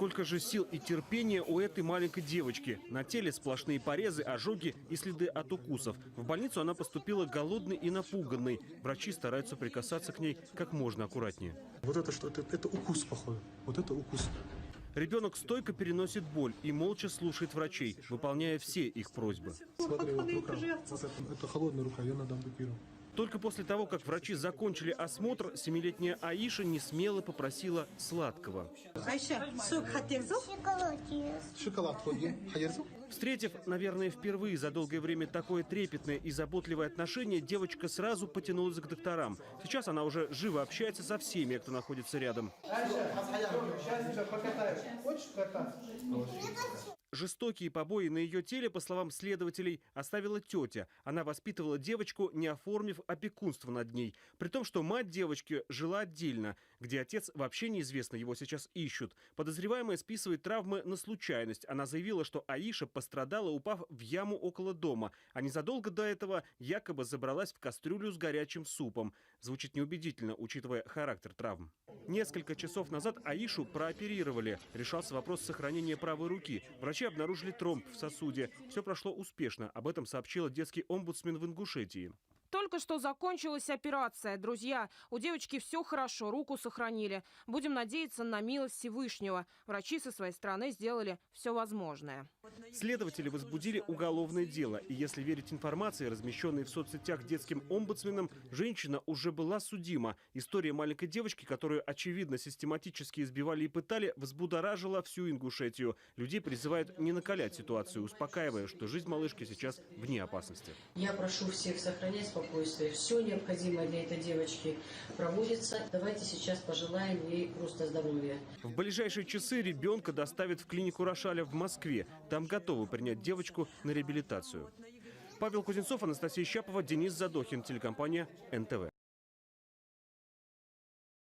Сколько же сил и терпения у этой маленькой девочки. На теле сплошные порезы, ожоги и следы от укусов. В больницу она поступила голодной и напуганной. Врачи стараются прикасаться к ней как можно аккуратнее. Вот это что? Это укус, походу. Вот это укус. Ребенок стойко переносит боль и молча слушает врачей, выполняя все их просьбы. Смотри, вот рука. Вот это холодная рука, ее надо ампутировать. Только после того, как врачи закончили осмотр, 7-летняя Аиша несмело попросила сладкого. Аиша, сок хотел? Шоколад ходи. Встретив, наверное, впервые за долгое время такое трепетное и заботливое отношение, девочка сразу потянулась к докторам. Сейчас она уже живо общается со всеми, кто находится рядом. Хочешь кататься? Жестокие побои на ее теле, по словам следователей, оставила тетя. Она воспитывала девочку, не оформив опекунство над ней. При том, что мать девочки жила отдельно, где отец вообще неизвестно, его сейчас ищут. Подозреваемая списывает травмы на случайность. Она заявила, что Аиша пострадала, упав в яму около дома, а незадолго до этого якобы забралась в кастрюлю с горячим супом. Звучит неубедительно, учитывая характер травм. Несколько часов назад Аишу прооперировали. Решался вопрос сохранения правой руки. Врачи обнаружили тромб в сосуде. Все прошло успешно. Об этом сообщила детский омбудсмен в Ингушетии. Только что закончилась операция. Друзья, у девочки все хорошо, руку сохранили. Будем надеяться на милость Всевышнего. Врачи со своей стороны сделали все возможное. Следователи возбудили уголовное дело. И если верить информации, размещенной в соцсетях детским омбудсменом, женщина уже была судима. История маленькой девочки, которую, очевидно, систематически избивали и пытали, взбудоражила всю Ингушетию. Людей призывают не накалять ситуацию, успокаивая, что жизнь малышки сейчас вне опасности. Я прошу всех сохранять спокойствие. Все необходимое для этой девочки проводится. Давайте сейчас пожелаем ей просто здоровья. В ближайшие часы ребенка доставят в клинику Рошаля в Москве. Там готовы принять девочку на реабилитацию. Павел Кузнецов, Анастасия Щапова, Денис Задохин, телекомпания НТВ.